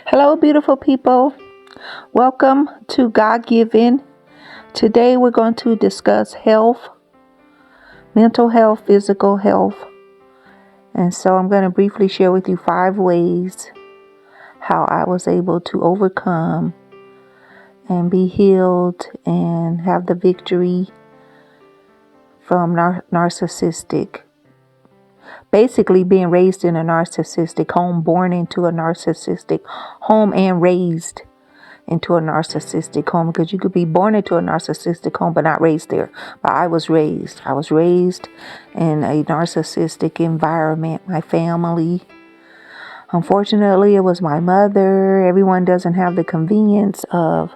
Hello, beautiful people. Welcome to God Given. Today we're going to discuss health, mental health, physical health. And so I'm going to briefly share with you 5 ways how I was able to overcome and be healed and have the victory from narcissistic. Basically, being raised in a narcissistic home, born into a narcissistic home, and raised into a narcissistic home, because you could be born into a narcissistic home but not raised there. But I was raised in a narcissistic environment. My family, unfortunately, it was my mother. Everyone doesn't have the convenience of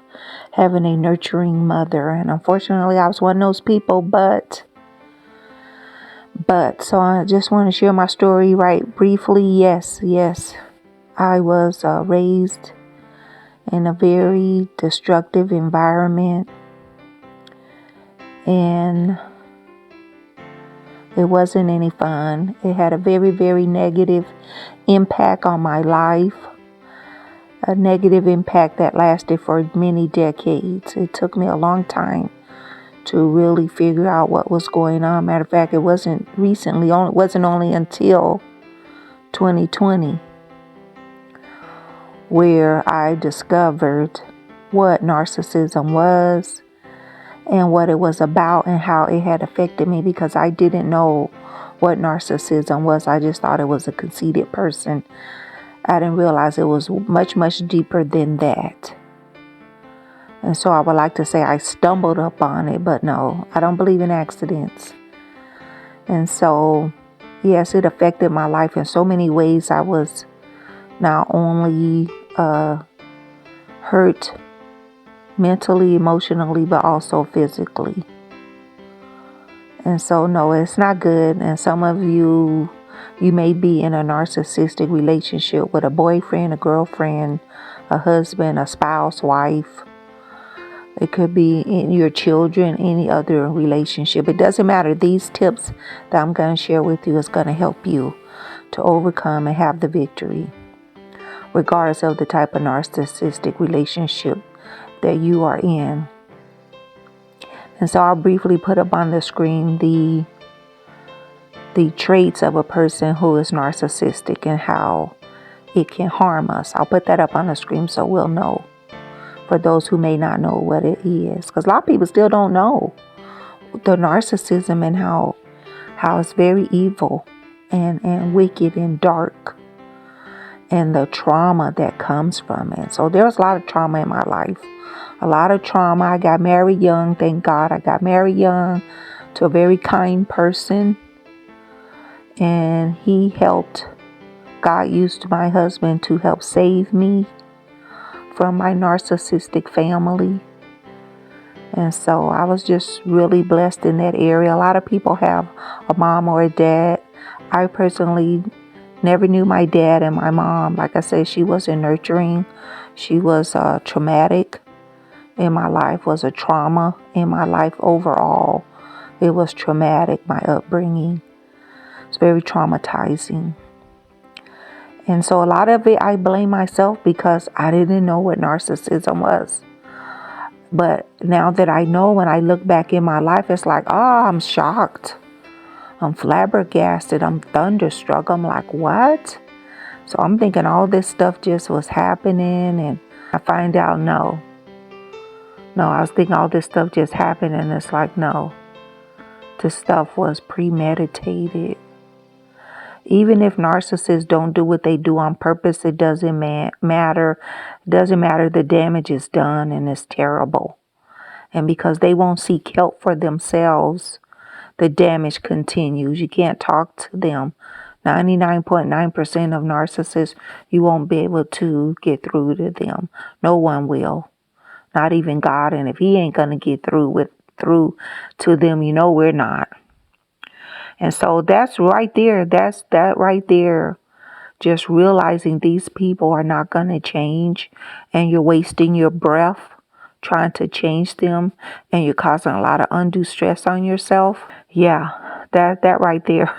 having a nurturing mother, and unfortunately I was one of those people. But so I just want to share my story right briefly. Yes, I was raised in a very destructive environment, and it wasn't any fun. It had a very, very negative impact on my life, a negative impact that lasted for many decades. It took me a long time to really figure out what was going on. Matter of fact, it wasn't only until 2020 where I discovered what narcissism was and what it was about and how it had affected me, because I didn't know what narcissism was. I just thought it was a conceited person. I didn't realize it was much, much deeper than that. And so I would like to say I stumbled upon it, but no, I don't believe in accidents. And so, yes, it affected my life in so many ways. I was not only hurt mentally, emotionally, but also physically. And so, no, it's not good. And some of you may be in a narcissistic relationship with a boyfriend, a girlfriend, a husband, a spouse, wife. It could be in your children, any other relationship. It doesn't matter. These tips that I'm going to share with you is going to help you to overcome and have the victory, regardless of the type of narcissistic relationship that you are in. And so I'll briefly put up on the screen the traits of a person who is narcissistic and how it can harm us. I'll put that up on the screen so we'll know, for those who may not know what it is, because a lot of people still don't know the narcissism and how it's very evil and wicked and dark, and the trauma that comes from it. So there's a lot of trauma in my life. A lot of trauma. I got married young. Thank God I got married young to a very kind person. And God used my husband to help save me from my narcissistic family. And so I was just really blessed in that area. A lot of people have a mom or a dad. I personally never knew my dad and my mom. Like I said, she wasn't nurturing. She was traumatic in my life, was a trauma in my life overall. It was traumatic, my upbringing. It's very traumatizing. And so a lot of it, I blame myself because I didn't know what narcissism was. But now that I know, when I look back in my life, it's like, I'm shocked. I'm flabbergasted. I'm thunderstruck. I'm like, what? So I'm thinking all this stuff just was happening, and I find out no, I was thinking all this stuff just happened, and it's like, no, this stuff was premeditated. Even if narcissists don't do what they do on purpose, it doesn't matter. It doesn't matter. The damage is done, and it's terrible. And because they won't seek help for themselves, the damage continues. You can't talk to them. 99.9% of narcissists, you won't be able to get through to them. No one will. Not even God. And if he ain't going to get through to them, we're not. And so that's right there. That right there. Just realizing these people are not going to change, and you're wasting your breath trying to change them, and you're causing a lot of undue stress on yourself. Yeah, that right there.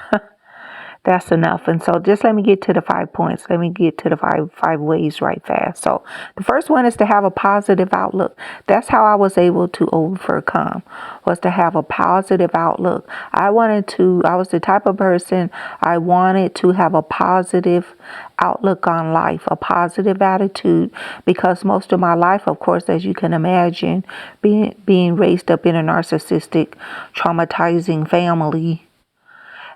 That's enough. And so just let me get to the 5 points. Let me get to the five ways right fast. So the first one is to have a positive outlook. That's how I was able to overcome, was to have a positive outlook. I was the type of person, I wanted to have a positive outlook on life, a positive attitude, because most of my life, of course, as you can imagine, being raised up in a narcissistic, traumatizing family,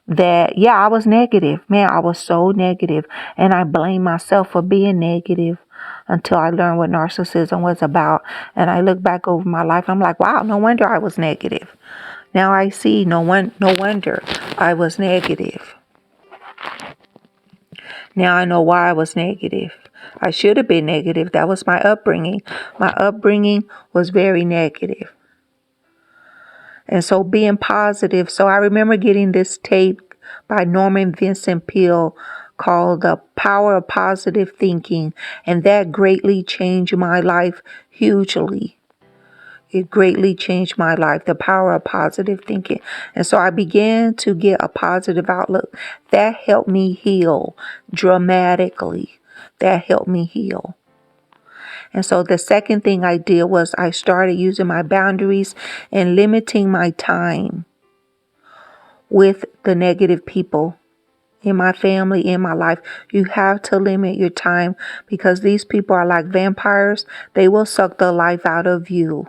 that, yeah, I was negative. Man, I was so negative. And I blamed myself for being negative until I learned what narcissism was about. And I look back over my life, I'm like, wow, no wonder I was negative. Now I see, no wonder I was negative. Now I know why I was negative. I should have been negative. That was my upbringing. My upbringing was very negative. And so being positive. So I remember getting this tape by Norman Vincent Peale called The Power of Positive Thinking. And that greatly changed my life hugely. It greatly changed my life, the power of positive thinking. And so I began to get a positive outlook. That helped me heal dramatically. That helped me heal. And so the second thing I did was I started using my boundaries and limiting my time with the negative people in my family, in my life. You have to limit your time because these people are like vampires. They will suck the life out of you.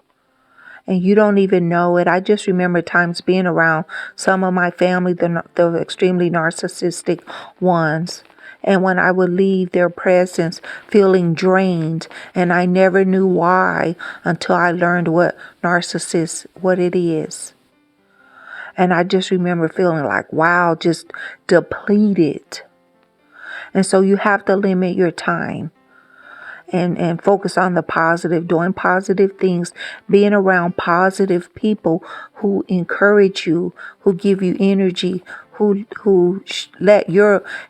And you don't even know it. I just remember times being around some of my family, the extremely narcissistic ones. And when I would leave their presence feeling drained, and I never knew why until I learned what it is. And I just remember feeling like, wow, just depleted. And so you have to limit your time and focus on the positive, doing positive things, being around positive people who encourage you, who give you energy, who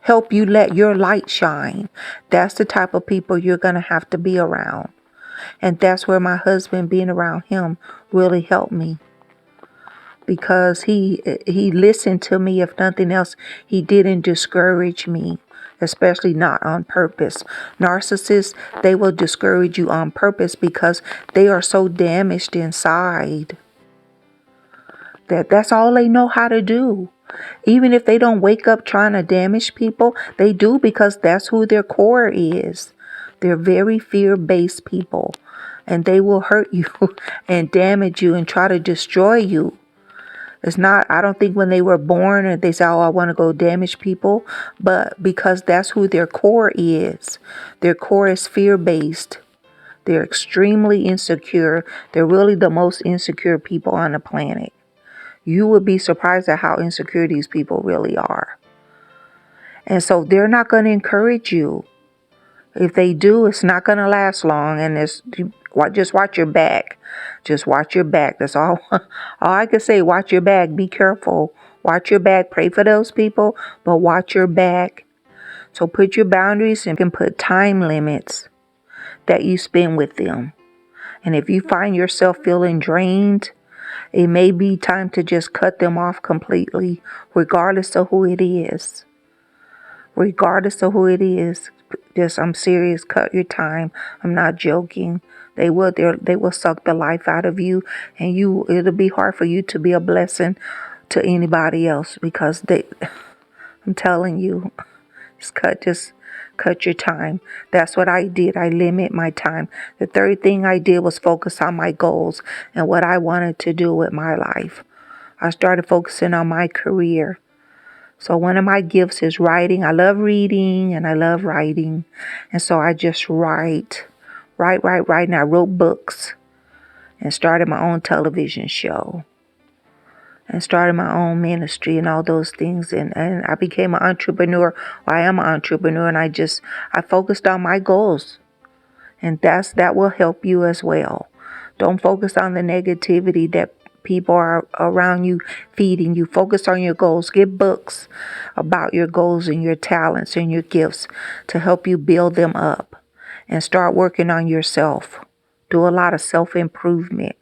help you let your light shine. That's the type of people you're going to have to be around. And that's where my husband, being around him, really helped me. Because he listened to me. If nothing else, he didn't discourage me, especially not on purpose. Narcissists, they will discourage you on purpose because they are so damaged inside. That's all they know how to do. Even if they don't wake up trying to damage people, they do because that's who their core is. They're very fear-based people, and they will hurt you and damage you and try to destroy you. It's not, I don't think when they were born and they say, oh, I want to go damage people, but because that's who their core is. Their core is fear-based. They're extremely insecure. They're really the most insecure people on the planet. You would be surprised at how insecure these people really are. And so they're not going to encourage you. If they do, it's not going to last long. And just watch your back. Just watch your back. That's all I can say. Watch your back. Be careful. Watch your back. Pray for those people, but watch your back. So put your boundaries and can put time limits that you spend with them. And if you find yourself feeling drained, it may be time to just cut them off completely, regardless of who it is. Regardless of who it is. I'm serious. Cut your time. I'm not joking. They will suck the life out of you, and it'll be hard for you to be a blessing to anybody else because I'm telling you, just cut your time. That's what I did. I limit my time. The third thing I did was focus on my goals and what I wanted to do with my life. I started focusing on my career. So one of my gifts is writing. I love reading and I love writing. And so I just write. And I wrote books and started my own television show and started my own ministry and all those things. And I became an entrepreneur. I am an entrepreneur, and I focused on my goals. And that will help you as well. Don't focus on the negativity that people are around you feeding you. Focus on your goals. Get books about your goals and your talents and your gifts to help you build them up and start working on yourself. Do a lot of self-improvement.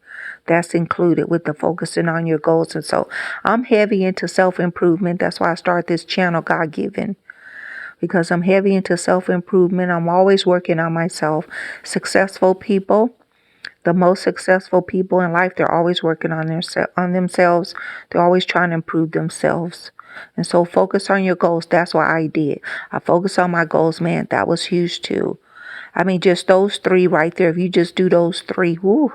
That's included with the focusing on your goals. And so I'm heavy into self-improvement. That's why I started this channel, God Given, because I'm heavy into self-improvement. I'm always working on myself. Successful people, the most successful people in life, they're always working on themselves. They're always trying to improve themselves. And so focus on your goals. That's what I did. I focused on my goals, man. That was huge too. I mean, just those three right there. If you just do those three, whoo,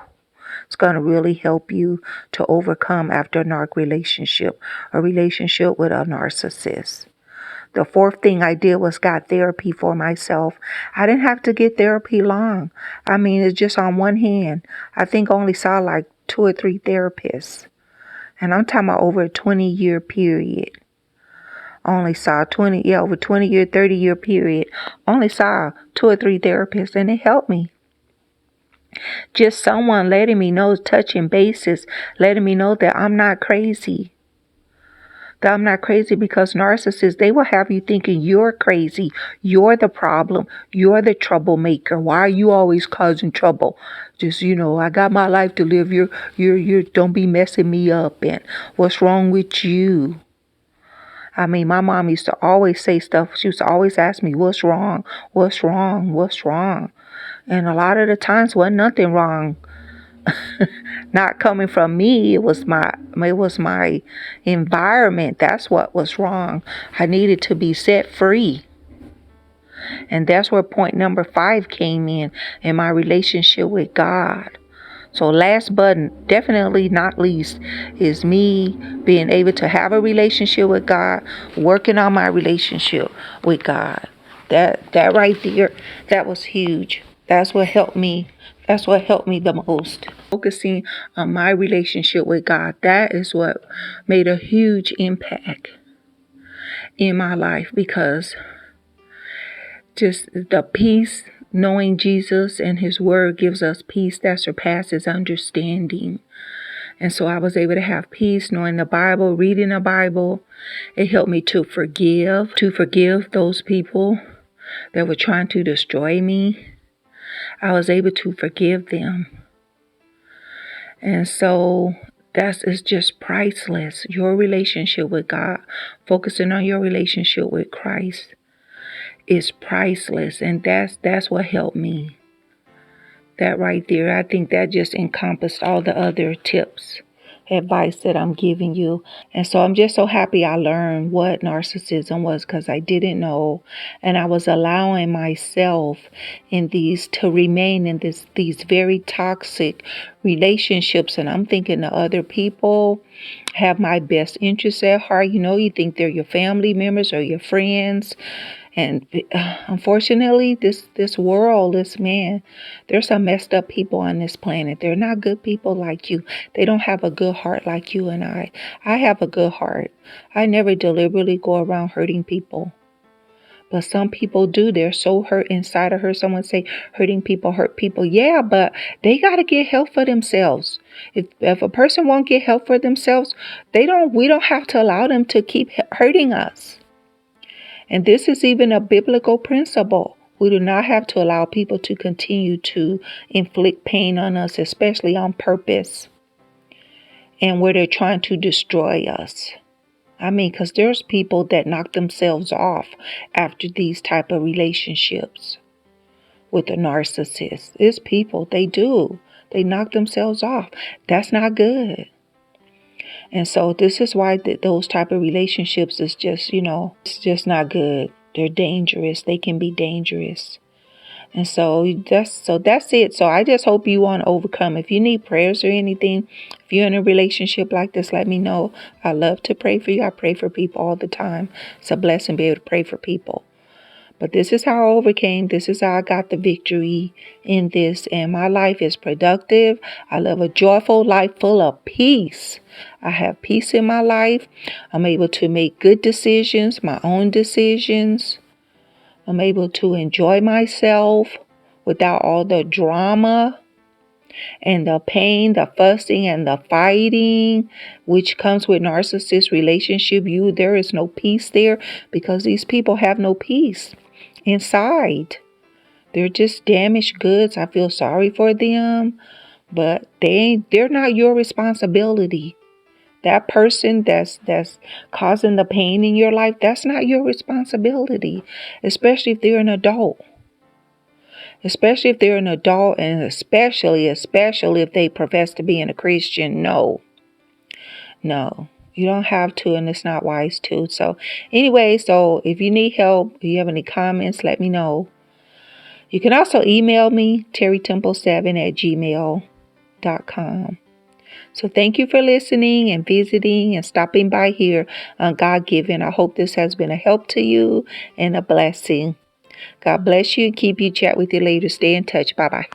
it's going to really help you to overcome after a narc relationship, a relationship with a narcissist. The fourth thing I did was got therapy for myself. I didn't have to get therapy long. I mean, it's just on one hand. I think I only saw like 2 or 3 therapists. And I'm talking about over a 20-year period. Only saw over 20-year, 30-year period. Only saw 2 or 3 therapists, and it helped me. Just someone letting me know, touching bases, letting me know that I'm not crazy. That I'm not crazy, because narcissists, they will have you thinking you're crazy. You're the problem. You're the troublemaker. Why are you always causing trouble? Just, I got my life to live. You don't be messing me up. And what's wrong with you? I mean, my mom used to always say stuff. She used to always ask me, what's wrong? What's wrong? What's wrong? And a lot of the times wasn't nothing wrong. Not coming from me. It was my environment. That's what was wrong. I needed to be set free. And that's where point number 5 came in my relationship with God. So last but definitely not least is me being able to have a relationship with God, working on my relationship with God. That right there, that was huge. That's what helped me. That's what helped me the most. Focusing on my relationship with God, that is what made a huge impact in my life, because just the peace, knowing Jesus and his word gives us peace that surpasses understanding. And so I was able to have peace knowing the Bible, reading the Bible. It helped me to forgive those people that were trying to destroy me. I was able to forgive them. And so it's just priceless. Your relationship with God, focusing on your relationship with Christ, is priceless. And that's what helped me. That right there, I think that just encompassed all the other tips, advice that I'm giving you. And so I'm just so happy I learned what narcissism was, because I didn't know. And I was allowing myself to remain in these very toxic relationships. And I'm thinking the other people have my best interests at heart. You think they're your family members or your friends. And unfortunately, this world, there's some messed up people on this planet. They're not good people like you. They don't have a good heart like you and I. I have a good heart. I never deliberately go around hurting people. But some people do. They're so hurt inside. I heard someone say hurting people hurt people. Yeah, but they got to get help for themselves. If a person won't get help for themselves, we don't have to allow them to keep hurting us. And this is even a biblical principle. We do not have to allow people to continue to inflict pain on us, especially on purpose, and where they're trying to destroy us. I mean, because there's people that knock themselves off after these type of relationships with a narcissist. It's people, they do. They knock themselves off. That's not good. And so this is why those type of relationships is just, it's just not good. They're dangerous. They can be dangerous. And so that's it. So I just hope you want to overcome. If you need prayers or anything, if you're in a relationship like this, let me know. I love to pray for you. I pray for people all the time. It's a blessing to be able to pray for people. But this is how I overcame. This is how I got the victory in this. And my life is productive. I live a joyful life full of peace. I have peace in my life. I'm able to make good decisions, my own decisions. I'm able to enjoy myself without all the drama and the pain, the fussing and the fighting, which comes with narcissist relationship. There is no peace there, because these people have no peace inside. They're just damaged goods. I feel sorry for them. But they're not your responsibility. That person that's causing the pain in your life, that's not your responsibility. Especially if they're an adult. Especially if they're an adult, and especially if they profess to be a Christian. No. You don't have to, and it's not wise to. So anyway, so if you need help, if you have any comments, let me know. You can also email me, terrytemple7@gmail.com. So thank you for listening and visiting and stopping by here on God Given. I hope this has been a help to you and a blessing. God bless you. Keep you. Chat with you later. Stay in touch. Bye-bye.